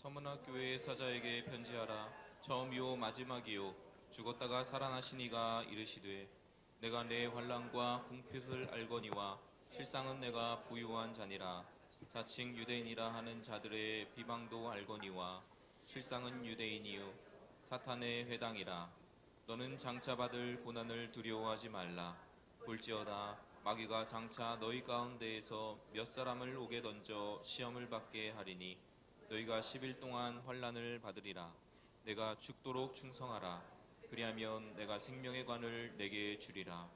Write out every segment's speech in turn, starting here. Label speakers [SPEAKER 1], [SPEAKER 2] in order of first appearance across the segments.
[SPEAKER 1] 서문학 교회의 사자에게 편지하라. 처음이요 마지막이요 죽었다가 살아나신 이가 이르시되 내가 내 환난과 궁핍을 알거니와 실상은 내가 부유한 자니라. 자칭 유대인이라 하는 자들의 비방도 알거니와 실상은 유대인이요 사탄의 회당이라. 너는 장차 받을 고난을 두려워하지 말라. 볼지어다 마귀가 장차 너희 가운데에서 몇 사람을 옥에 던져 시험을 받게 하리니 너희가 10일 동안 환난을 받으리라. 내가 죽도록 충성하라. 그리하면 내가 생명의 관을 내게 주리라.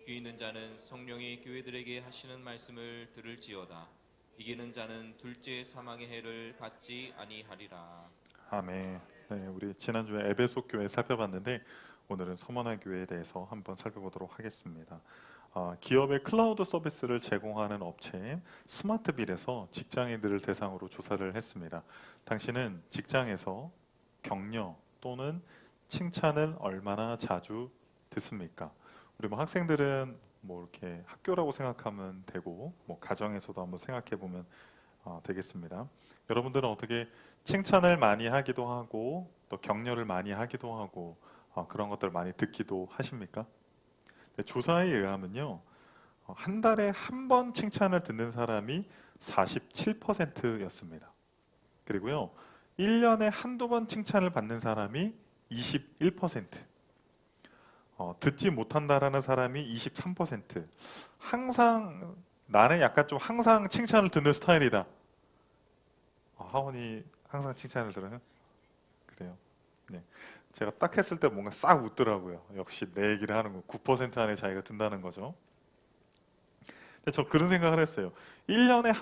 [SPEAKER 1] 귀 있는 자는 성령이 교회들에게 하시는 말씀을 들을지어다. 이기는 자는 둘째 사망의 해를 받지 아니하리라.
[SPEAKER 2] 아멘. 네, 우리 지난주에 에베소 교회 살펴봤는데 오늘은 서머나 교회에 대해서 한번 살펴보도록 하겠습니다. 기업의 클라우드 서비스를 제공하는 업체인 스마트빌에서 직장인들을 대상으로 조사를 했습니다. 당신은 직장에서 격려 또는 칭찬을 얼마나 자주 듣습니까? 우리 학생들은 이렇게 학교라고 생각하면 되고 가정에서도 한번 생각해 보면 되겠습니다. 여러분들은 어떻게 칭찬을 많이 하기도 하고 또 격려를 많이 하기도 하고 그런 것들을 많이 듣기도 하십니까? 조사에 의하면요, 한 달에 한 번 칭찬을 듣는 사람이 47%였습니다. 그리고요, 1년에 한두 번 칭찬을 받는 사람이 21%, 듣지 못한다라는 사람이 23%. 항상 나는 약간 좀 항상 칭찬을 듣는 스타일이다. 하원이 항상 칭찬을 들어요? 그래요. 네. 제가 딱 했을 때 뭔가 싹 웃더라고요. 역시 내 얘기를 하는 거 9% 안에 자기가 든다는 거죠. 근데 저 그런 생각을 했어요. 1년에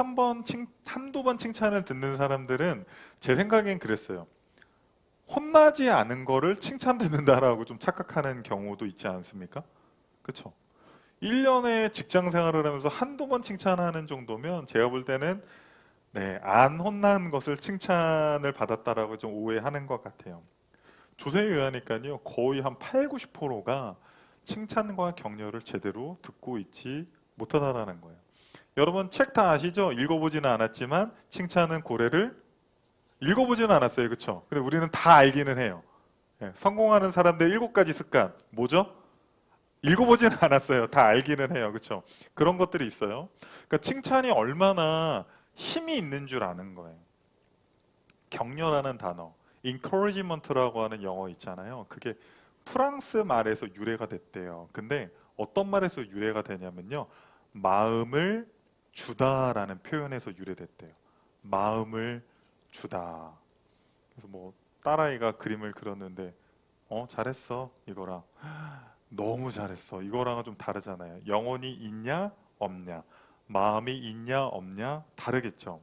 [SPEAKER 2] 한두 번 칭찬을 듣는 사람들은 제 생각엔 그랬어요. 혼나지 않은 거를 칭찬 듣는다라고 좀 착각하는 경우도 있지 않습니까? 그렇죠? 1년에 직장 생활을 하면서 한두 번 칭찬하는 정도면 제가 볼 때는 안 혼난 것을 칭찬을 받았다라고 좀 오해하는 것 같아요. 조사에 의하니까요, 거의 한 8, 90%가 칭찬과 격려를 제대로 듣고 있지 못하다라는 거예요. 여러분 책 다 아시죠? 읽어보지는 않았지만 칭찬은 고래를 읽어보지는 않았어요. 그렇죠? 근데 우리는 다 알기는 해요. 성공하는 사람들 7가지 습관 뭐죠? 읽어보지는 않았어요. 다 알기는 해요. 그렇죠? 그런 것들이 있어요. 그러니까 칭찬이 얼마나 힘이 있는 줄 아는 거예요. 격려라는 단어, encouragement라고 하는 영어 있잖아요. 그게 프랑스 말에서 유래가 됐대요. 근데 어떤 말에서 유래가 되냐면요, 마음을 주다라는 표현에서 유래됐대요. 마음을 주다. 그래서 딸아이가 그림을 그렸는데 잘했어 이거랑 너무 잘했어 이거랑은 좀 다르잖아요. 영혼이 있냐 없냐, 마음이 있냐 없냐 다르겠죠.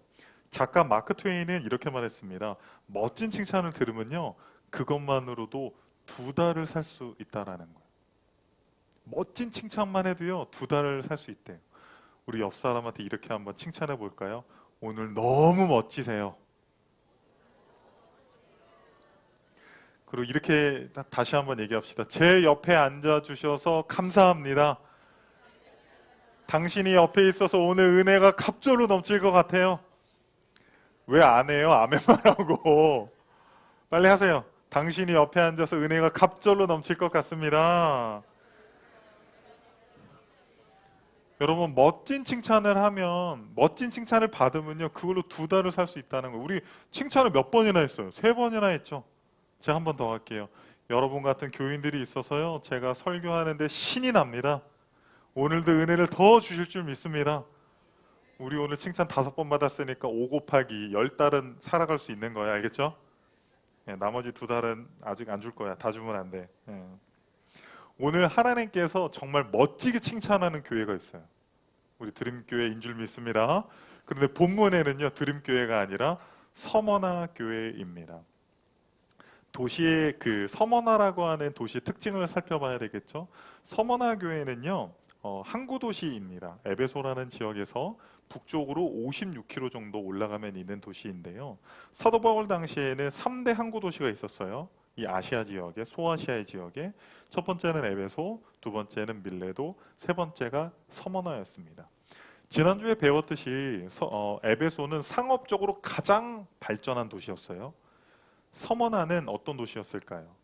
[SPEAKER 2] 작가 마크 트웨인은 이렇게 말했습니다. 멋진 칭찬을 들으면요, 그것만으로도 2달을 살 수 있다라는 거예요. 멋진 칭찬만 해도요 2달을 살 수 있대요. 우리 옆 사람한테 이렇게 한번 칭찬해 볼까요? 오늘 너무 멋지세요. 그리고 이렇게 다시 한번 얘기합시다. 제 옆에 앉아주셔서 감사합니다. 당신이 옆에 있어서 오늘 은혜가 갑절로 넘칠 것 같아요. 왜 안 해요? 아멘만 하고. 빨리 하세요. 당신이 옆에 앉아서 은혜가 갑절로 넘칠 것 같습니다. 여러분 멋진 칭찬을 하면, 멋진 칭찬을 받으면요, 그걸로 2달을 살 수 있다는 거예요. 우리 칭찬을 몇 번이나 했어요? 3번이나 했죠. 제가 한 번 더 할게요. 여러분 같은 교인들이 있어서요, 제가 설교하는데 신이 납니다. 오늘도 은혜를 더 주실 줄 믿습니다. 우리 오늘 칭찬 5번 받았으니까 5 곱하기 10달은 살아갈 수 있는 거야. 알겠죠? 나머지 2달은 아직 안 줄 거야. 다 주면 안 돼. 오늘 하나님께서 정말 멋지게 칭찬하는 교회가 있어요. 우리 드림교회인 줄 믿습니다. 그런데 본문에는요, 드림교회가 아니라 서머나 교회입니다. 도시의 그 서머나라고 하는 도시의 특징을 살펴봐야 되겠죠. 서머나 교회는요, 항구 도시입니다. 에베소라는 지역에서 북쪽으로 56km 정도 올라가면 있는 도시인데요. 사도 바울 당시에는 3대 항구 도시가 있었어요. 이 아시아 지역에, 소아시아의 지역에. 첫 번째는 에베소, 두 번째는 밀레도, 세 번째가 서머나였습니다. 지난주에 배웠듯이 에베소는 상업적으로 가장 발전한 도시였어요. 서머나는 어떤 도시였을까요?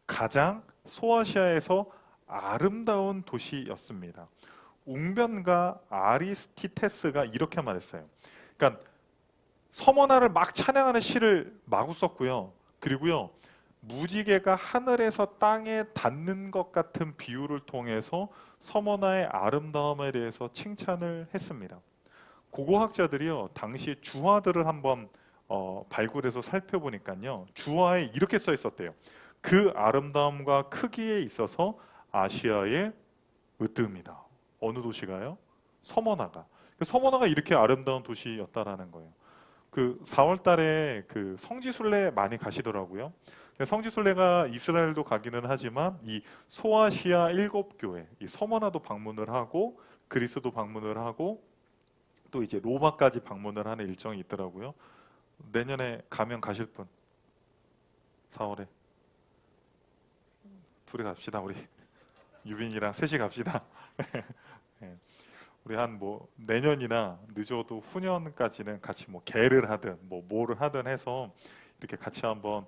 [SPEAKER 2] 가장 소아시아에서 아름다운 도시였습니다. 웅변가 아리스티테스가 이렇게 말했어요. 그러니까 서머나를 막 찬양하는 시를 마구 썼고요. 그리고요, 무지개가 하늘에서 땅에 닿는 것 같은 비유를 통해서 서머나의 아름다움에 대해서 칭찬을 했습니다. 고고학자들이요, 당시 주화들을 한번 발굴해서 살펴보니까요, 주화에 이렇게 써 있었대요. 그 아름다움과 크기에 있어서 아시아의 으뜸이다. 어느 도시가요? 서머나가. 서머나가 이렇게 아름다운 도시였다라는 거예요. 그 4월 달에 그 성지순례 많이 가시더라고요. 성지순례가 이스라엘도 가기는 하지만 이 소아시아 7교회, 이 서머나도 방문을 하고 그리스도 방문을 하고 또 이제 로마까지 방문을 하는 일정이 있더라고요. 내년에 가면 가실 분? 4월에 둘이 갑시다. 우리 유빈이랑 셋이 갑시다. 네. 우리 한 뭐 내년이나 늦어도 후년까지는 같이 뭐 개를 하든 뭐 뭐를 하든 해서 이렇게 같이 한번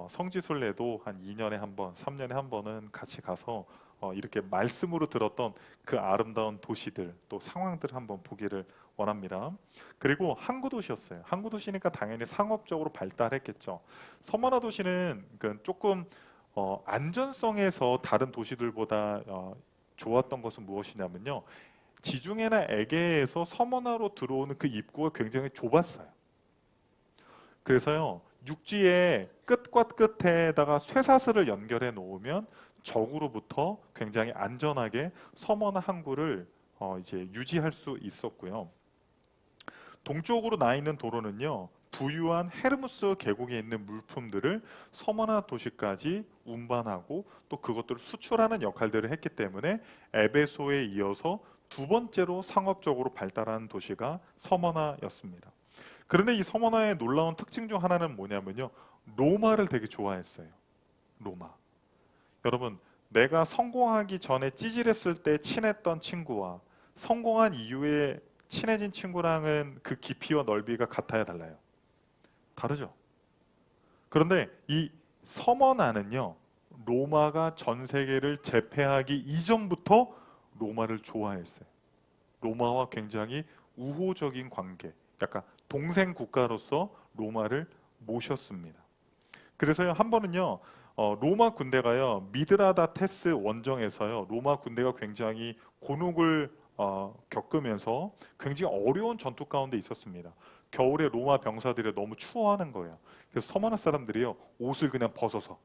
[SPEAKER 2] 성지순례도 한 2년에 한 번, 3년에 한 번은 같이 가서 이렇게 말씀으로 들었던 그 아름다운 도시들 또 상황들을 한번 보기를 원합니다. 그리고 항구 도시였어요. 항구 도시니까 당연히 상업적으로 발달했겠죠. 서머나 도시는 조금 안전성에서 다른 도시들보다 좋았던 것은 무엇이냐면요, 지중해나 에게에서 서머나로 들어오는 그 입구가 굉장히 좁았어요. 그래서요, 육지의 끝과 끝에다가 쇠사슬을 연결해 놓으면 적으로부터 굉장히 안전하게 서머나 항구를 이제 유지할 수 있었고요. 동쪽으로 나 있는 도로는요, 부유한 헤르무스 계곡에 있는 물품들을 서머나 도시까지 운반하고 또 그것들을 수출하는 역할들을 했기 때문에 에베소에 이어서 두 번째로 상업적으로 발달한 도시가 서머나였습니다. 그런데 이 서머나의 놀라운 특징 중 하나는 뭐냐면요, 로마를 되게 좋아했어요. 로마. 여러분, 내가 성공하기 전에 찌질했을 때 친했던 친구와 성공한 이후에 친해진 친구랑은 그 깊이와 넓이가 같아야 달라요? 다르죠. 그런데 이 서머나는요, 로마가 전 세계를 제패하기 이전부터 로마를 좋아했어요. 로마와 굉장히 우호적인 관계, 약간 동생 국가로서 로마를 모셨습니다. 그래서요, 한 번은요, 로마 군대가요, 미드라다테스 원정에서요, 로마 군대가 굉장히 곤혹을 겪으면서 굉장히 어려운 전투 가운데 있었습니다. 겨울에 로마 병사들이 너무 추워하는 거예요. 그래서 서머나 사람들이요, 옷을 그냥 벗어서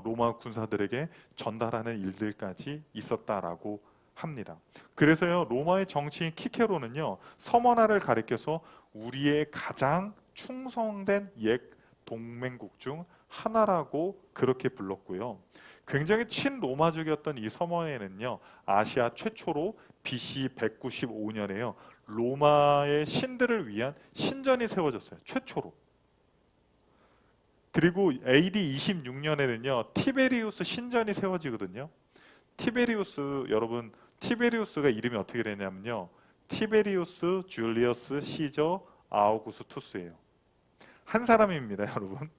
[SPEAKER 2] 로마 군사들에게 전달하는 일들까지 있었다라고 합니다. 그래서요, 로마의 정치인 키케로는요, 서머나를 가리켜서 우리의 가장 충성된 옛 동맹국 중 하나라고 그렇게 불렀고요. 굉장히 친로마적이었던 이 서머나에는요, 아시아 최초로 BC 195년에요, 로마의 신들을 위한 신전이 세워졌어요. 최초로. 그리고 AD 26년에는요, 티베리우스 신전이 세워지거든요. 티베리우스, 여러분, 티베리우스가 이름이 어떻게 되냐면요, 티베리우스 줄리어스 시저 아우구스투스예요. 한 사람입니다, 여러분.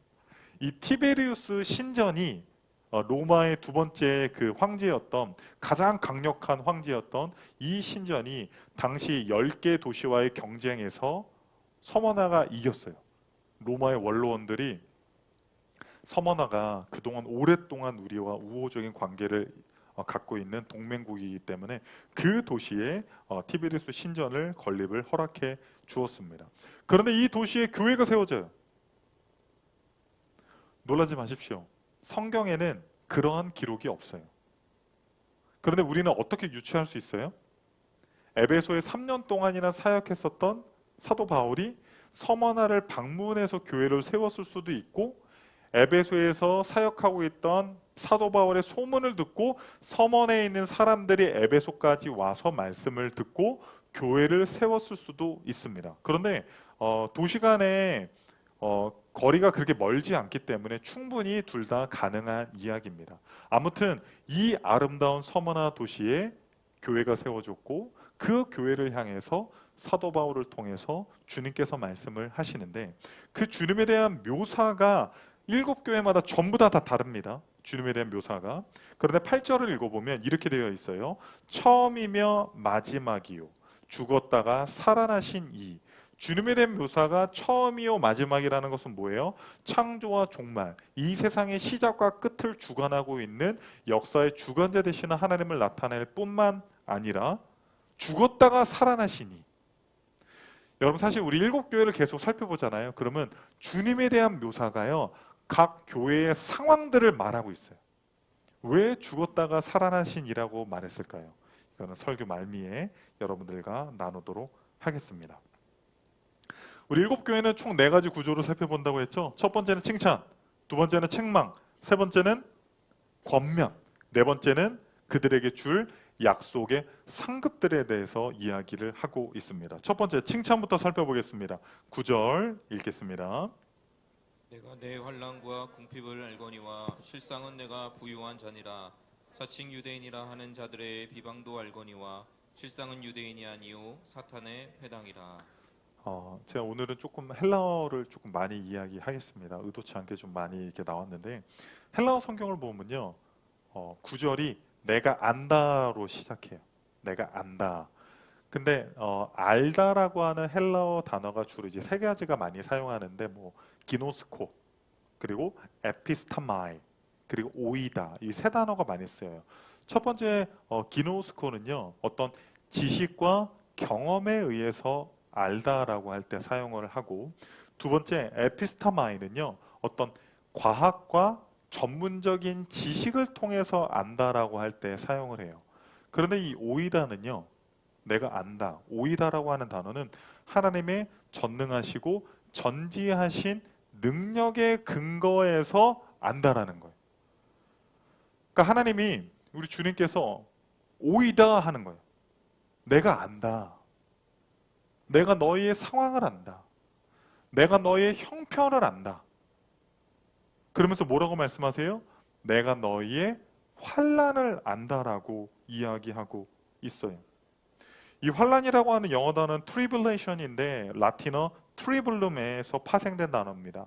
[SPEAKER 2] 이 티베리우스 신전이 로마의 두 번째 그 황제였던, 가장 강력한 황제였던 이 신전이 당시 10개 도시와의 경쟁에서 서머나가 이겼어요. 로마의 원로원들이 서머나가 그동안 오랫동안 우리와 우호적인 관계를 갖고 있는 동맹국이기 때문에 그 도시에 티베리우스 신전을 건립을 허락해 주었습니다. 그런데 이 도시에 교회가 세워져요. 놀라지 마십시오. 성경에는 그러한 기록이 없어요. 그런데 우리는 어떻게 유추할 수 있어요? 에베소에 3년 동안이나 사역했었던 사도 바울이 서머나를 방문해서 교회를 세웠을 수도 있고, 에베소에서 사역하고 있던 사도 바울의 소문을 듣고 서머나에 있는 사람들이 에베소까지 와서 말씀을 듣고 교회를 세웠을 수도 있습니다. 그런데 도시 간에 거리가 그렇게 멀지 않기 때문에 충분히 둘 다 가능한 이야기입니다. 아무튼 이 아름다운 서머나 도시에 교회가 세워졌고 그 교회를 향해서 사도 바울을 통해서 주님께서 말씀을 하시는데 그 주님에 대한 묘사가 7교회마다 전부 다 다릅니다. 주님에 대한 묘사가. 그런데 8절을 읽어보면 이렇게 되어 있어요. 처음이며 마지막이요 죽었다가 살아나신 이. 주님에 대한 묘사가 처음이요 마지막이라는 것은 뭐예요? 창조와 종말, 이 세상의 시작과 끝을 주관하고 있는 역사의 주관자 되시는 하나님을 나타낼 뿐만 아니라 죽었다가 살아나시니. 여러분 사실 우리 7교회를 계속 살펴보잖아요. 그러면 주님에 대한 묘사가요 각 교회의 상황들을 말하고 있어요. 왜 죽었다가 살아나신이라고 말했을까요? 이거는 설교 말미에 여러분들과 나누도록 하겠습니다. 우리 7교회는 총 4가지 구조를 살펴본다고 했죠. 첫 번째는 칭찬, 두 번째는 책망, 세 번째는 권면, 네 번째는 그들에게 줄 약속의 상급들에 대해서 이야기를 하고 있습니다. 첫 번째 칭찬부터 살펴보겠습니다. 9절 읽겠습니다.
[SPEAKER 1] 내가 내 환난과 궁핍을 알거니와 실상은 내가 부유한 자니라. 자칭 유대인이라 하는 자들의 비방도 알거니와 실상은 유대인이 아니요 사탄의 회당이라.
[SPEAKER 2] 제가 오늘은 조금 헬라어를 조금 많이 이야기하겠습니다. 의도치 않게 좀 많이 이렇게 나왔는데 헬라어 성경을 보면요 9절이 내가 안다로 시작해요. 내가 안다. 근데 알다라고 하는 헬라어 단어가 주로 이제 3가지가 많이 사용하는데 뭐 기노스코 그리고 에피스타마이 그리고 오이다 이 3단어가 많이 쓰여요. 첫 번째 기노스코는요 어떤 지식과 경험에 의해서 알다라고 할 때 사용을 하고 두 번째 에피스타마이는요 어떤 과학과 전문적인 지식을 통해서 안다라고 할 때 사용을 해요. 그런데 이 오이다는요 내가 안다, 오이다라고 하는 단어는 하나님의 전능하시고 전지하신 능력의 근거에서 안다라는 거예요. 그러니까 하나님이 우리 주님께서 오이다 하는 거예요. 내가 안다. 내가 너희의 상황을 안다. 내가 너희의 형편을 안다. 그러면서 뭐라고 말씀하세요? 내가 너희의 환난을 안다라고 이야기하고 있어요. 이 환난이라고 하는 영어 단어는 트리블레이션인데 라틴어 트리블룸에서 파생된 단어입니다.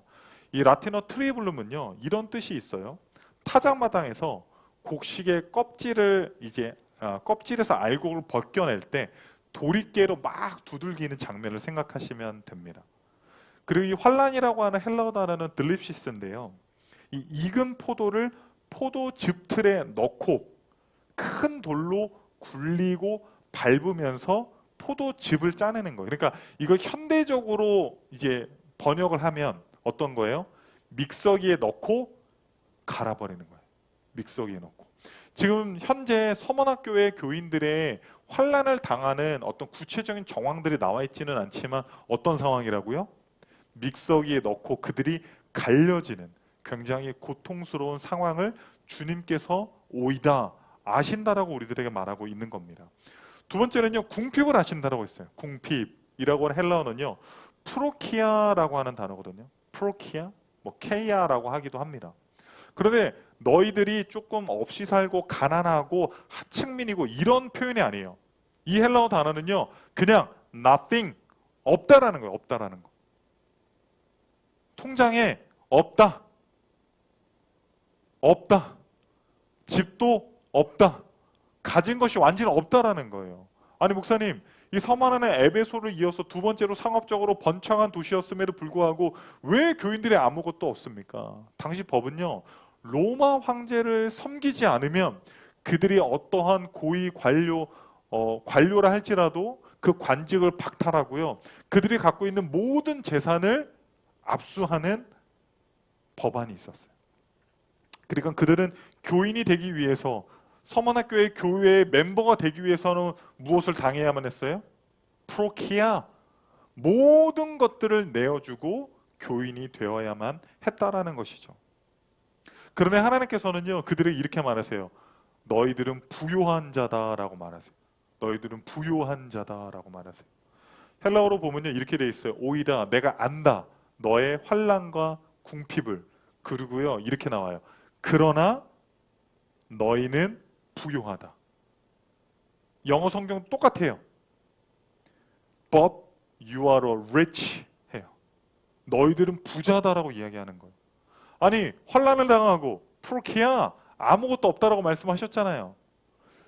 [SPEAKER 2] 이 라틴어 트리블룸은요 이런 뜻이 있어요. 타작마당에서 곡식의 껍질을 이제 껍질에서 알곡을 벗겨낼 때 도리깨로 막 두들기는 장면을 생각하시면 됩니다. 그리고 이 환란이라고 하는 헬라어 단어는 들립시스인데요. 이 익은 포도를 포도즙 틀에 넣고 큰 돌로 굴리고 밟으면서 포도즙을 짜내는 거예요. 그러니까 이걸 현대적으로 이제 번역을 하면 어떤 거예요? 믹서기에 넣고 갈아버리는 거예요. 믹서기에 넣고. 지금 현재 서머나교회 교인들의 환난을 당하는 어떤 구체적인 정황들이 나와 있지는 않지만 어떤 상황이라고요? 믹서기에 넣고 그들이 갈려지는 굉장히 고통스러운 상황을 주님께서 오이다 아신다라고 우리들에게 말하고 있는 겁니다. 두 번째는요 궁핍을 아신다라고 했어요. 궁핍이라고 하는 헬라어는요 프로키아라고 하는 단어거든요. 프로키아, 뭐 케이아라고 하기도 합니다. 그런데 너희들이 조금 없이 살고 가난하고 하층민이고 이런 표현이 아니에요. 이 헬라어 단어는요 그냥 nothing, 없다라는 거예요. 없다라는 거. 통장에 없다. 없다. 집도 없다. 가진 것이 완전히 없다라는 거예요. 아니 목사님, 이 서만한의 에베소를 이어서 두 번째로 상업적으로 번창한 도시였음에도 불구하고 왜 교인들이 아무것도 없습니까? 당시 법은요 로마 황제를 섬기지 않으면 그들이 어떠한 고위 관료라 할지라도 그 관직을 박탈하고요 그들이 갖고 있는 모든 재산을 압수하는 법안이 있었어요. 그러니까 그들은 교인이 되기 위해서 서머나교회 교회의 멤버가 되기 위해서는 무엇을 당해야만 했어요? 프로키아, 모든 것들을 내어주고 교인이 되어야만 했다라는 것이죠. 그런데 하나님께서는요 그들에게 이렇게 말하세요. 너희들은 부요한 자다라고 말하세요. 너희들은 부요한 자다라고 말하세요. 헬라어로 보면요 이렇게 돼 있어요. 오이다, 내가 안다. 너의 환난과 궁핍을. 그리고요 이렇게 나와요. 그러나 너희는 부요하다. 영어 성경 똑같아요. But you are a rich 해요. 너희들은 부자다라고 이야기하는 거예요. 아니 환난을 당하고 프로키야 아무것도 없다라고 말씀하셨잖아요.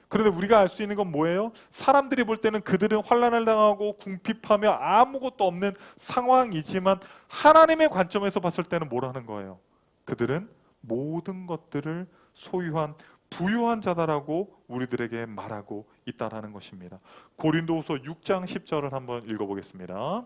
[SPEAKER 2] 그런데 우리가 알 수 있는 건 뭐예요? 사람들이 볼 때는 그들은 환난을 당하고 궁핍하며 아무것도 없는 상황이지만 하나님의 관점에서 봤을 때는 뭐라는 거예요? 그들은 모든 것들을 소유한 부유한 자다라고 우리들에게 말하고 있다라는 것입니다. 고린도후서 6장 10절을 한번 읽어보겠습니다.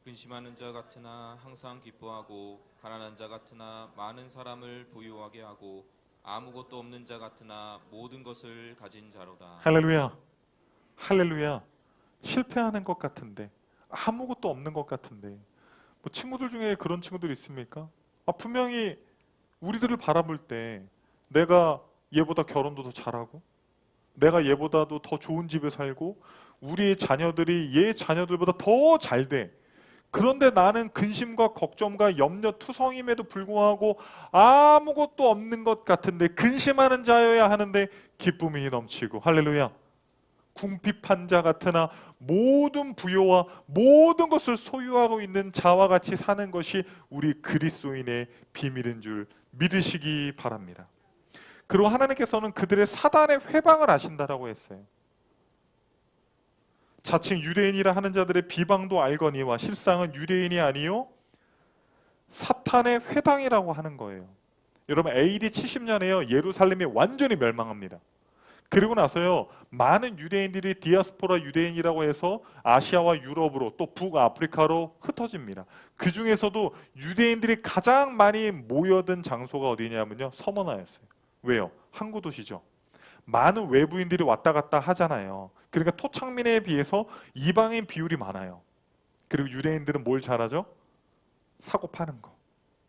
[SPEAKER 1] 근심하는 자 같으나 항상 기뻐하고 가난한 자 같으나 많은 사람을 부유하게 하고 아무것도 없는 자 같으나 모든 것을 가진 자로다.
[SPEAKER 2] 할렐루야. 할렐루야. 실패하는 것 같은데 아무것도 없는 것 같은데 뭐 친구들 중에 그런 친구들 있습니까? 분명히 우리들을 바라볼 때 내가 얘보다 결혼도 더 잘하고 내가 얘보다도 더 좋은 집에 살고 우리의 자녀들이 얘 자녀들보다 더 잘 돼. 그런데 나는 근심과 걱정과 염려 투성임에도 불구하고 아무것도 없는 것 같은데 근심하는 자여야 하는데 기쁨이 넘치고 할렐루야. 궁핍한 자 같으나 모든 부요와 모든 것을 소유하고 있는 자와 같이 사는 것이 우리 그리스도인의 비밀인 줄 믿으시기 바랍니다. 그리고 하나님께서는 그들의 사단의 회방을 하신다라고 했어요. 자칭 유대인이라 하는 자들의 비방도 알거니와 실상은 유대인이 아니요 사탄의 회방이라고 하는 거예요. 여러분 AD 70년에요 예루살렘이 완전히 멸망합니다. 그리고 나서요 많은 유대인들이 디아스포라 유대인이라고 해서 아시아와 유럽으로 또 북아프리카로 흩어집니다. 그 중에서도 유대인들이 가장 많이 모여든 장소가 어디냐면요 서머나였어요. 왜요? 항구 도시죠. 많은 외부인들이 왔다 갔다 하잖아요. 그러니까 토착민에 비해서 이방인 비율이 많아요. 그리고 유대인들은 뭘 잘하죠? 사고 파는 거,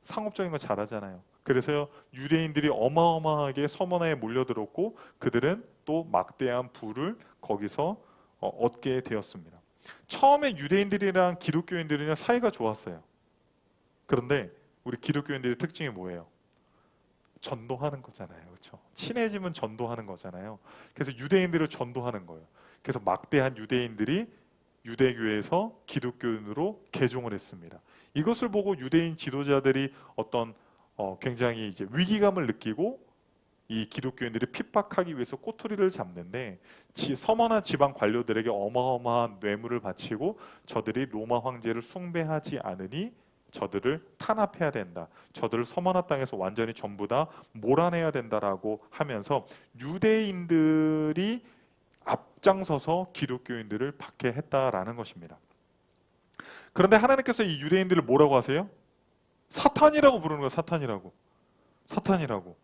[SPEAKER 2] 상업적인 거 잘하잖아요. 그래서 유대인들이 어마어마하게 서머나에 몰려들었고 그들은 또 막대한 부를 거기서 얻게 되었습니다. 처음에 유대인들이랑 기독교인들이랑 사이가 좋았어요. 그런데 우리 기독교인들의 특징이 뭐예요? 전도하는 거잖아요. 그렇죠? 친해지면 전도하는 거잖아요. 그래서 유대인들을 전도하는 거예요. 그래서 막대한 유대인들이 유대교에서 기독교인으로 개종을 했습니다. 이것을 보고 유대인 지도자들이 어떤 굉장히 이제 위기감을 느끼고 이 기독교인들이 핍박하기 위해서 꼬투리를 잡는데 서머나 지방 관료들에게 어마어마한 뇌물을 바치고 저들이 로마 황제를 숭배하지 않으니 저들을 탄압해야 된다. 저들을 서머나 땅에서 완전히 전부 다 몰아내야 된다라고 하면서 유대인들이 앞장서서 기독교인들을 박해했다라는 것입니다. 그런데 하나님께서 이 유대인들을 뭐라고 하세요? 사탄이라고 부르는 거예요. 사탄이라고. 사탄이라고.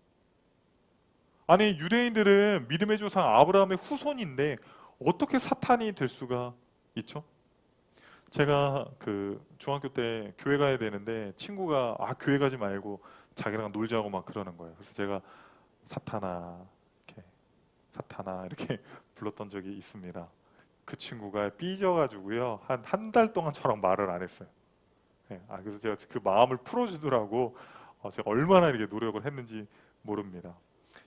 [SPEAKER 2] 아니 유대인들은 믿음의 조상 아브라함의 후손인데 어떻게 사탄이 될 수가 있죠? 제가 그 중학교 때 교회 가야 되는데 친구가 교회 가지 말고 자기랑 놀자고 막 그러는 거예요. 그래서 제가 사탄아 이렇게 불렀던 적이 있습니다. 그 친구가 삐져가지고요 한 달 동안 저랑 말을 안 했어요. 네, 그래서 제가 그 마음을 풀어주더라고. 제가 얼마나 이렇게 노력을 했는지 모릅니다.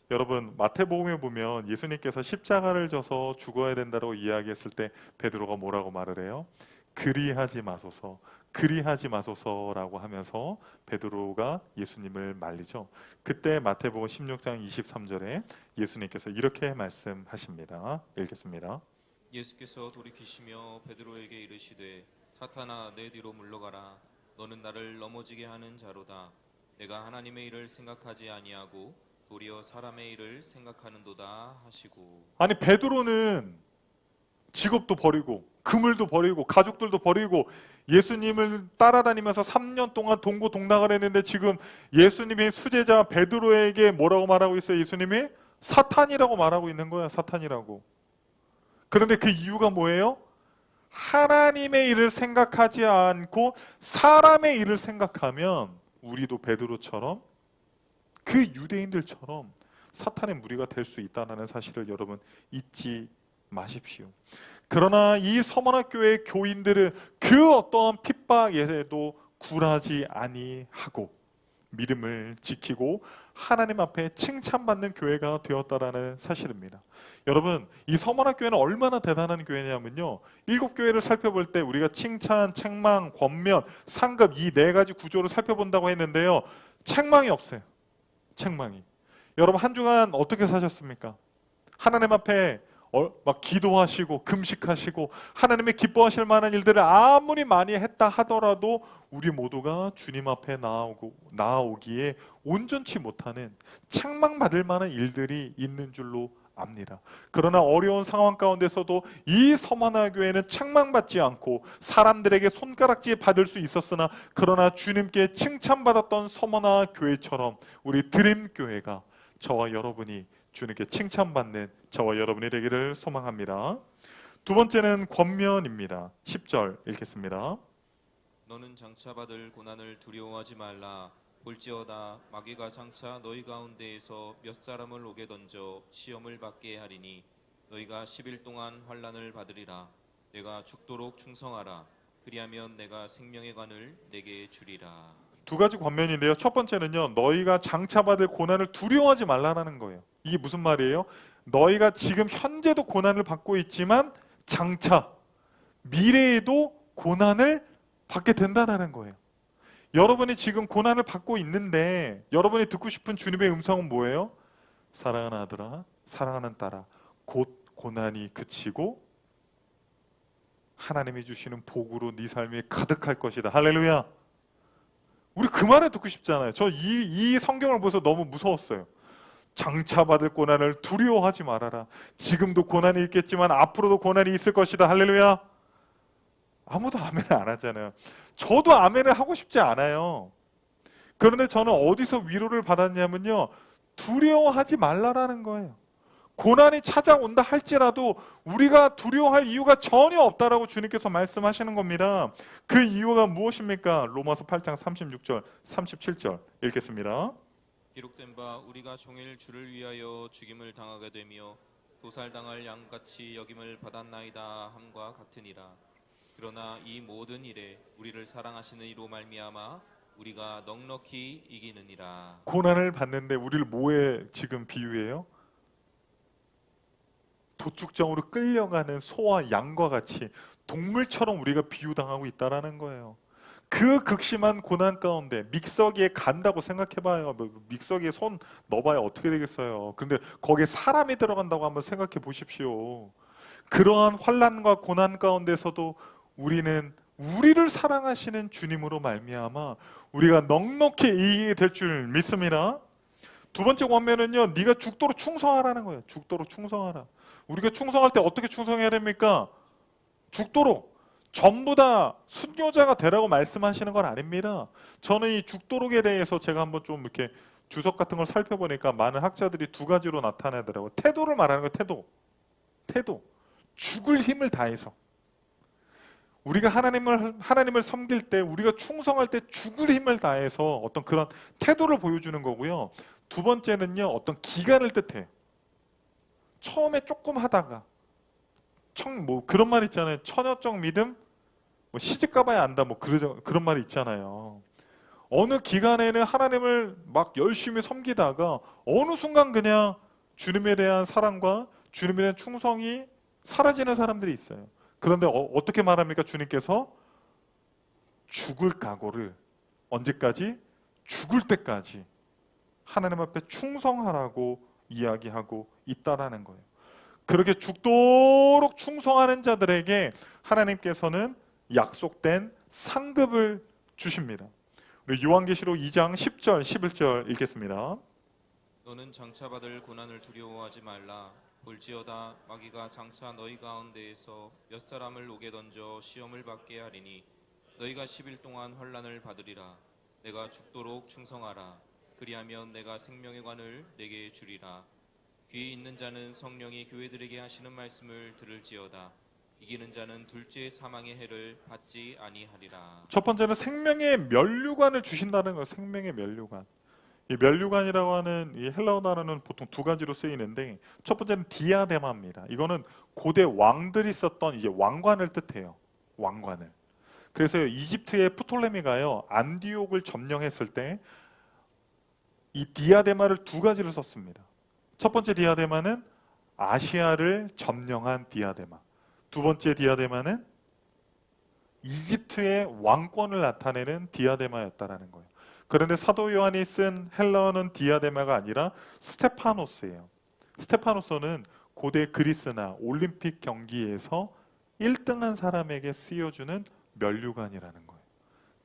[SPEAKER 2] 여러분 마태복음에 보면 예수님께서 십자가를 져서 죽어야 된다고 이야기했을 때 베드로가 뭐라고 말을 해요? 그리하지 마소서, 그리하지 마소서라고 하면서 베드로가 예수님을 말리죠. 그때 마태복음 16장 23절에 예수님께서 이렇게 말씀하십니다. 읽겠습니다.
[SPEAKER 1] 예수께서 돌이키시며 베드로에게 이르시되 사탄아 내 뒤로 물러가라. 너는 나를 넘어지게 하는 자로다. 내가 하나님의 일을 생각하지 아니하고 도리어 사람의 일을 생각하는도다 하시고. 아니
[SPEAKER 2] 베드로는 직업도 버리고 그물도 버리고 가족들도 버리고 예수님을 따라다니면서 3년 동안 동고동락을 했는데 지금 예수님의 수제자 베드로에게 뭐라고 말하고 있어요? 예수님이 사탄이라고 말하고 있는 거야. 사탄이라고. 그런데 그 이유가 뭐예요? 하나님의 일을 생각하지 않고 사람의 일을 생각하면 우리도 베드로처럼 그 유대인들처럼 사탄의 무리가 될 수 있다는 사실을 여러분 잊지 마십시오. 그러나 이 서머나 교회 교인들은 그 어떠한 핍박에도 굴하지 아니하고 믿음을 지키고 하나님 앞에 칭찬받는 교회가 되었다라는 사실입니다. 여러분, 이 서머나 교회는 얼마나 대단한 교회냐면요, 7교회를 살펴볼 때 우리가 칭찬, 책망, 권면, 상급 이 4가지 구조를 살펴본다고 했는데요, 책망이 없어요. 책망이. 여러분, 한 주간 어떻게 사셨습니까? 하나님 앞에 막 기도하시고 금식하시고 하나님의 기뻐하실 만한 일들을 아무리 많이 했다 하더라도 우리 모두가 주님 앞에 나아오기에 온전치 못하는 책망받을 만한 일들이 있는 줄로 압니다. 그러나 어려운 상황 가운데서도 이 서머나 교회는 책망받지 않고 사람들에게 손가락질 받을 수 있었으나 그러나 주님께 칭찬받았던 서머나 교회처럼 우리 드림교회가 저와 여러분이 주님께 칭찬받는 저와 여러분이 되기를 소망합니다. 두 번째는 권면입니다. 10절 읽겠습니다.
[SPEAKER 1] 너는 장차 받을 고난을 두려워하지 말라. 볼지어다 마귀가 장차 너희 가운데에서 몇 사람을 오게 던져 시험을 받게 하리니 너희가 10일 동안 환난을 받으리라. 내가 죽도록 충성하라. 그리하면 내가 생명의 관을 내게 주리라.
[SPEAKER 2] 두 가지 권면인데요. 첫 번째는요, 너희가 장차 받을 고난을 두려워하지 말라는 거예요. 이게 무슨 말이에요? 너희가 지금 현재도 고난을 받고 있지만 장차 미래에도 고난을 받게 된다는 거예요. 여러분이 지금 고난을 받고 있는데 여러분이 듣고 싶은 주님의 음성은 뭐예요? 사랑하는 아들아, 사랑하는 딸아, 곧 고난이 그치고 하나님이 주시는 복으로 네 삶이 가득할 것이다. 할렐루야. 우리 그 말을 듣고 싶잖아요. 저 이 성경을 보면서 너무 무서웠어요. 장차 받을 고난을 두려워하지 말아라. 지금도 고난이 있겠지만 앞으로도 고난이 있을 것이다. 할렐루야. 아무도 아멘을 안 하잖아요. 저도 아멘을 하고 싶지 않아요. 그런데 저는 어디서 위로를 받았냐면요, 두려워하지 말라라는 거예요. 고난이 찾아온다 할지라도 우리가 두려워할 이유가 전혀 없다라고 주님께서 말씀하시는 겁니다. 그 이유가 무엇입니까? 로마서 8장 36절, 37절 읽겠습니다.
[SPEAKER 1] 기록된 바 우리가 종일 주를 위하여 죽임을 당하게 되며 도살당할 양같이 여김을 받았나이다 함과 같으니라. 그러나 이 모든 일에 우리를 사랑하시는 이로 말미암아 우리가 넉넉히 이기느니라.
[SPEAKER 2] 고난을 받는데 우리를 뭐에 지금 비유해요? 도축장으로 끌려가는 소와 양과 같이 동물처럼 우리가 비유당하고 있다라는 거예요. 그 극심한 고난 가운데 믹서기에 간다고 생각해봐요. 믹서기에 손 넣어봐야 어떻게 되겠어요. 근데 거기에 사람이 들어간다고 한번 생각해 보십시오. 그러한 환난과 고난 가운데서도 우리는 우리를 사랑하시는 주님으로 말미암아 우리가 넉넉히 이기게 될 줄 믿습니다. 두 번째 권면은요, 네가 죽도록 충성하라는 거예요. 죽도록 충성하라. 우리가 충성할 때 어떻게 충성해야 됩니까? 죽도록. 전부 다 순교자가 되라고 말씀하시는 건 아닙니다. 저는 이 죽도록에 대해서 제가 한번 좀 이렇게 주석 같은 걸 살펴보니까 많은 학자들이 두 가지로 나타내더라고요. 태도를 말하는 거예요. 태도. 죽을 힘을 다해서. 우리가 하나님을 섬길 때, 우리가 충성할 때 죽을 힘을 다해서 어떤 그런 태도를 보여주는 거고요. 두 번째는요, 어떤 기간을 뜻해요. 처음에 조금 하다가 그런 말 있잖아요. 처녀적 믿음, 시집 가봐야 안다, 그런 말이 있잖아요. 어느 기간에는 하나님을 막 열심히 섬기다가 어느 순간 그냥 주님에 대한 사랑과 주님에 대한 충성이 사라지는 사람들이 있어요. 그런데 어떻게 말합니까? 주님께서 죽을 각오를 언제까지? 죽을 때까지 하나님 앞에 충성하라고 이야기하고 있다라는 거예요. 그렇게 죽도록 충성하는 자들에게 하나님께서는 약속된 상급을 주십니다. 우리 요한계시록 2장 10절, 11절 읽겠습니다.
[SPEAKER 1] 너는 장차 받을 고난을 두려워하지 말라. 볼지어다 마귀가 장차 너희 가운데에서 몇 사람을 오게 던져 시험을 받게 하리니 너희가 10일 동안 환난을 받으리라. 내가 죽도록 충성하라. 그리하면 내가 생명의 관을 내게 주리라. 귀 있는 자는 성령이 교회들에게 하시는 말씀을 들을지어다. 이기는 자는 둘째 사망의 해를 받지 아니하리라.
[SPEAKER 2] 첫 번째는 생명의 면류관을 주신다는 거예요. 생명의 면류관. 이 면류관이라고 하는 이 헬라어 단어는 보통 두 가지로 쓰이는데, 첫 번째는 디아데마입니다. 이거는 고대 왕들이 썼던 이제 왕관을 뜻해요. 왕관을. 그래서 이집트의 프톨레미가요, 안디옥을 점령했을 때 이 디아데마를 두 가지로 썼습니다. 첫 번째 디아데마는 아시아를 점령한 디아데마. 두 번째 디아데마는 이집트의 왕권을 나타내는 디아데마였다라는 거예요. 그런데 사도 요한이 쓴 헬라어는 디아데마가 아니라 스테파노스예요. 스테파노스는 고대 그리스나 올림픽 경기에서 1등한 사람에게 쓰여주는 면류관이라는 거예요.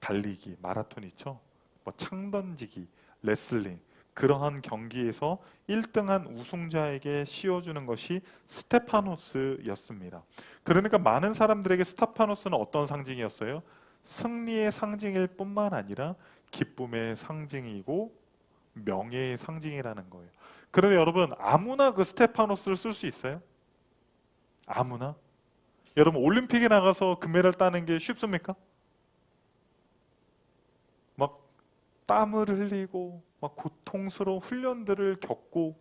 [SPEAKER 2] 달리기, 마라톤 있죠? 뭐 창던지기, 레슬링, 그러한 경기에서 1등한 우승자에게 씌워주는 것이 스테파노스였습니다. 그러니까 많은 사람들에게 스테파노스는 어떤 상징이었어요? 승리의 상징일 뿐만 아니라 기쁨의 상징이고 명예의 상징이라는 거예요. 그런데 여러분, 아무나 그 스테파노스를 쓸 수 있어요? 아무나? 여러분, 올림픽에 나가서 금메달 따는 게 쉽습니까? 막 땀을 흘리고 막 고통스러운 훈련들을 겪고,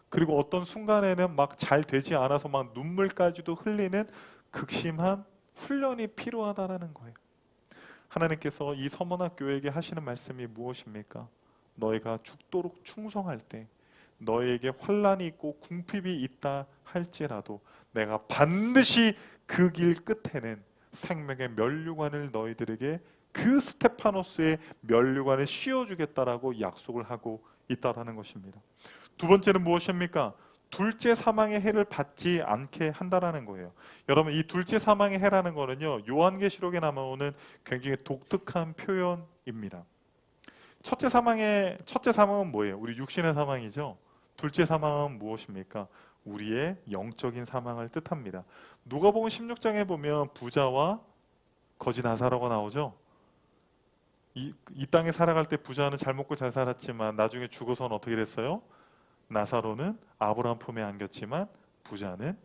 [SPEAKER 2] 그리고 어떤 순간에는 막 잘 되지 않아서 막 눈물까지도 흘리는 극심한 훈련이 필요하다라는 거예요. 하나님께서 이 서문학교에게 하시는 말씀이 무엇입니까? 너희가 죽도록 충성할 때 너희에게 환난이 있고 궁핍이 있다 할지라도 내가 반드시 그 길 끝에는 생명의 면류관을 너희들에게, 그 스테파노스의 면류관을 씌워주겠다라고 약속을 하고 있다라는 것입니다. 두 번째는 무엇입니까? 둘째 사망의 해를 받지 않게 한다라는 거예요. 여러분, 이 둘째 사망의 해라는 거는요, 요한계시록에 나오는 굉장히 독특한 표현입니다. 첫째 사망은 뭐예요? 우리 육신의 사망이죠. 둘째 사망은 무엇입니까? 우리의 영적인 사망을 뜻합니다. 누가복음 16장에 보면 부자와 거지 나사로가 나오죠. 이 땅에 살아갈 때 부자는 잘 먹고 잘 살았지만 나중에 죽어서는 어떻게 됐어요? 나사로는 아브라함 품에 안겼지만 부자는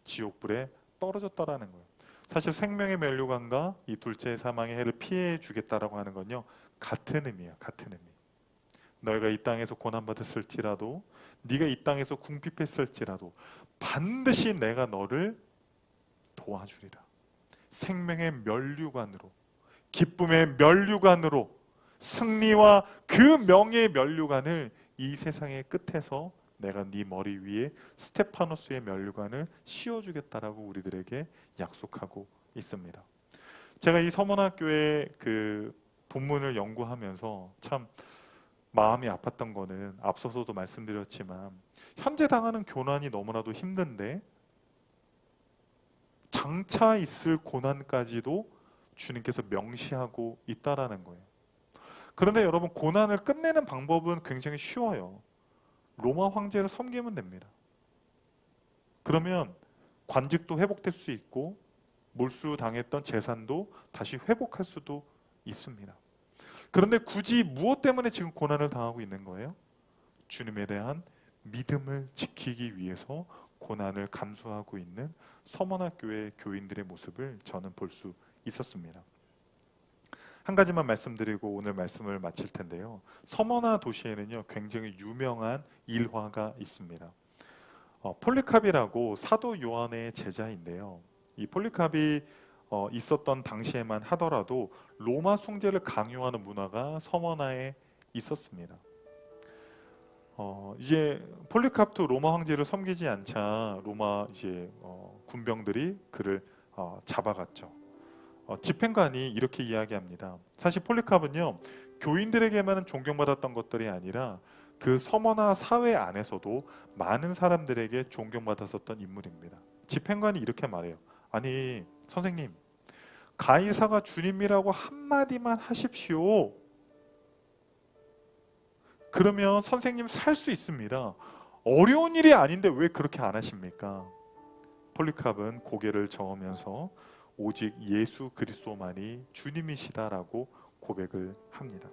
[SPEAKER 2] 지옥불에 떨어졌다라는 거예요. 사실 생명의 면류관과 이 둘째 사망의 해를 피해 주겠다라고 하는 건요, 같은 의미예요. 같은 의미. 너희가 이 땅에서 고난받았을지라도, 네가 이 땅에서 궁핍했을지라도 반드시 내가 너를 도와주리라. 생명의 면류관으로, 기쁨의 면류관으로, 승리와 그 명예의 면류관을 이 세상의 끝에서 내가 네 머리 위에 스테파노스의 면류관을 씌워주겠다라고 우리들에게 약속하고 있습니다. 제가 이 서문학교의 그 본문을 연구하면서 참 마음이 아팠던 거는, 앞서서도 말씀드렸지만 현재 당하는 고난이 너무나도 힘든데 장차 있을 고난까지도 주님께서 명시하고 있다라는 거예요. 그런데 여러분, 고난을 끝내는 방법은 굉장히 쉬워요. 로마 황제를 섬기면 됩니다. 그러면 관직도 회복될 수 있고 몰수당했던 재산도 다시 회복할 수도 있습니다. 그런데 굳이 무엇 때문에 지금 고난을 당하고 있는 거예요? 주님에 대한 믿음을 지키기 위해서 고난을 감수하고 있는 서문학교의 교인들의 모습을 저는 볼 수 있었습니다. 한 가지만 말씀드리고 오늘 말씀을 마칠 텐데요. 서머나 도시에는요, 굉장히 유명한 일화가 있습니다. 폴리캅이라고 사도 요한의 제자인데요. 이 폴리캅이 있었던 당시에만 하더라도 로마 숭배를 강요하는 문화가 서머나에 있었습니다. 이제 폴리캅도 로마 황제를 섬기지 않자 로마 이제 군병들이 그를 잡아갔죠. 집행관이 이렇게 이야기합니다. 사실 폴리캅은요, 교인들에게만 존경받았던 것들이 아니라 그 서머나 사회 안에서도 많은 사람들에게 존경받았었던 인물입니다. 집행관이 이렇게 말해요. 아니, 선생님, 가이사가 주님이라고 한마디만 하십시오. 그러면 선생님 살 수 있습니다. 어려운 일이 아닌데 왜 그렇게 안 하십니까? 폴리캅은 고개를 저으면서 오직 예수 그리스도만이 주님이시다라고 고백을 합니다.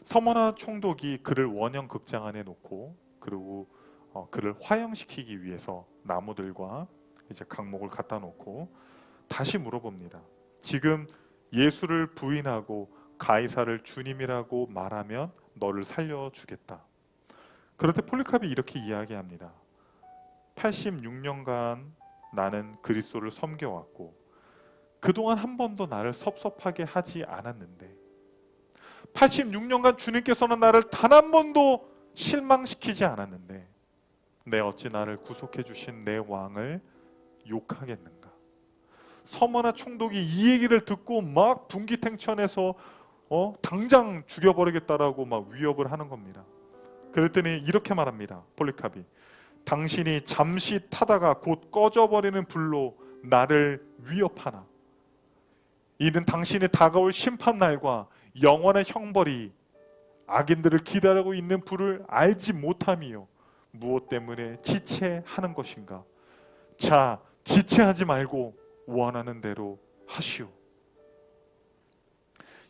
[SPEAKER 2] 서머나 총독이 그를 원형 극장 안에 놓고, 그리고 그를 화형시키기 위해서 나무들과 이제 강목을 갖다 놓고 다시 물어봅니다. 지금 예수를 부인하고 가이사를 주님이라고 말하면 너를 살려주겠다. 그런데 폴리캅이 이렇게 이야기합니다. 86년간 나는 그리스도를 섬겨왔고 그동안 한 번도 나를 섭섭하게 하지 않았는데 86년간 주님께서는 나를 단 한 번도 실망시키지 않았는데 내 어찌 나를 구속해 주신 내 왕을 욕하겠는가? 서머나 총독이 이 얘기를 듣고 막 분기탱천해서 당장 죽여버리겠다라고 막 위협을 하는 겁니다. 그랬더니 이렇게 말합니다. 폴리캅이 당신이 잠시 타다가 곧 꺼져버리는 불로 나를 위협하나 이는 당신이 다가올 심판날과 영원의 형벌이 악인들을 기다리고 있는 불을 알지 못함이요 무엇 때문에 지체하는 것인가? 자, 지체하지 말고 원하는 대로 하시오.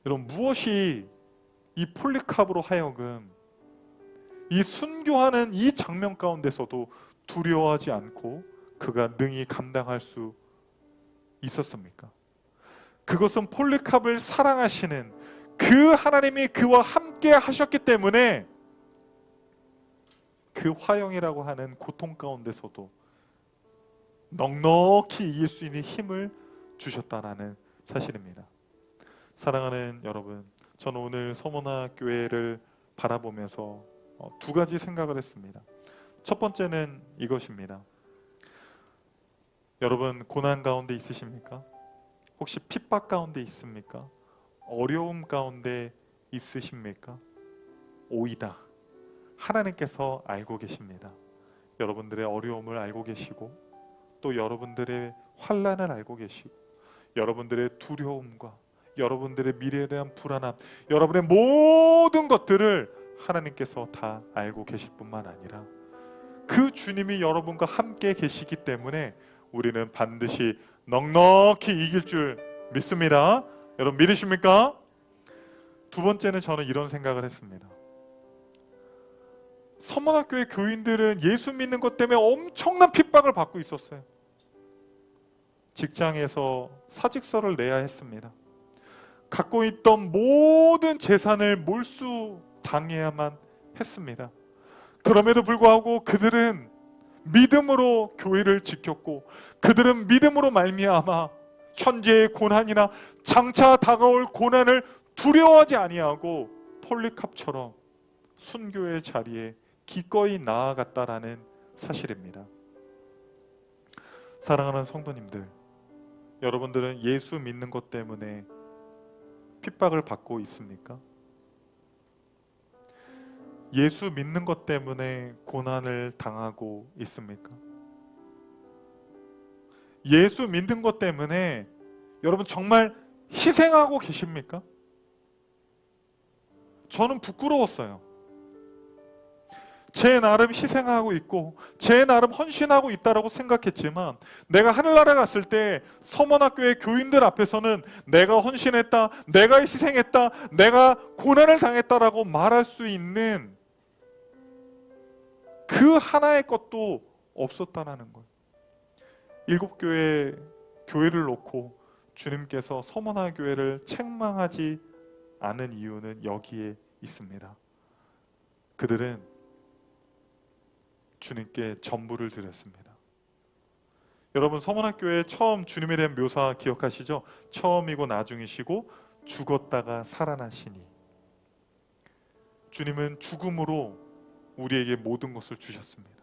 [SPEAKER 2] 여러분, 무엇이 이 폴리캅으로 하여금 이 순교하는 이 장면 가운데서도 두려워하지 않고 그가 능히 감당할 수 있었습니까? 그것은 폴리캅을 사랑하시는 그 하나님이 그와 함께 하셨기 때문에 그 화형이라고 하는 고통 가운데서도 넉넉히 이길 수 있는 힘을 주셨다라는 사실입니다. 사랑하는 여러분, 저는 오늘 서문화 교회를 바라보면서 두 가지 생각을 했습니다. 첫 번째는 이것입니다. 여러분, 고난 가운데 있으십니까? 혹시 핍박 가운데 있습니까? 어려움 가운데 있으십니까? 오이다. 하나님께서 알고 계십니다. 여러분들의 어려움을 알고 계시고 또 여러분들의 환난을 알고 계시고 여러분들의 두려움과 여러분들의 미래에 대한 불안함, 여러분의 모든 것들을 하나님께서 다 알고 계실 뿐만 아니라 그 주님이 여러분과 함께 계시기 때문에 우리는 반드시 넉넉히 이길 줄 믿습니다. 여러분 믿으십니까? 두 번째는 저는 이런 생각을 했습니다. 서문학교의 교인들은 예수 믿는 것 때문에 엄청난 핍박을 받고 있었어요. 직장에서 사직서를 내야 했습니다. 갖고 있던 모든 재산을 몰수당해야만 했습니다. 그럼에도 불구하고 그들은 믿음으로 교회를 지켰고 그들은 믿음으로 말미암아 현재의 고난이나 장차 다가올 고난을 두려워하지 아니하고 폴리캅처럼 순교의 자리에 기꺼이 나아갔다라는 사실입니다. 사랑하는 성도님들, 여러분들은 예수 믿는 것 때문에 핍박을 받고 있습니까? 예수 믿는 것 때문에 고난을 당하고 있습니까? 예수 믿는 것 때문에 여러분 정말 희생하고 계십니까? 저는 부끄러웠어요. 제 나름 희생하고 있고 제 나름 헌신하고 있다라고 생각했지만 내가 하늘나라 갔을 때 서문학교의 교인들 앞에서는 내가 헌신했다, 내가 희생했다, 내가 고난을 당했다라고 말할 수 있는 그 하나의 것도 없었다는 거예요. 7교회 교회를 놓고 주님께서 서문화교회를 책망하지 않은 이유는 여기에 있습니다. 그들은 주님께 전부를 드렸습니다. 여러분, 서문학교회 처음 주님에 대한 묘사 기억하시죠? 처음이고 나중이시고 죽었다가 살아나시니. 주님은 죽음으로 우리에게 모든 것을 주셨습니다.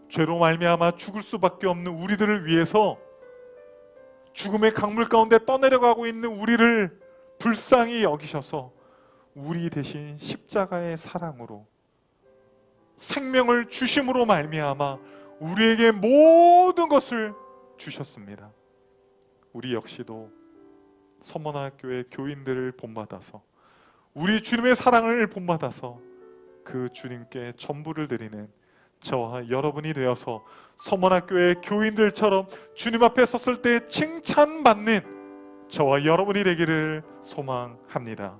[SPEAKER 2] 죄로 말미암아 죽을 수밖에 없는 우리들을 위해서 죽음의 강물 가운데 떠내려가고 있는 우리를 불쌍히 여기셔서 우리 대신 십자가의 사랑으로 생명을 주심으로 말미암아 우리에게 모든 것을 주셨습니다. 우리 역시도 서문화교회 교인들을 본받아서 우리 주님의 사랑을 본받아서 그 주님께 전부를 드리는 저와 여러분이 되어서 서문학교의 교인들처럼 주님 앞에 섰을 때 칭찬받는 저와 여러분이 되기를 소망합니다.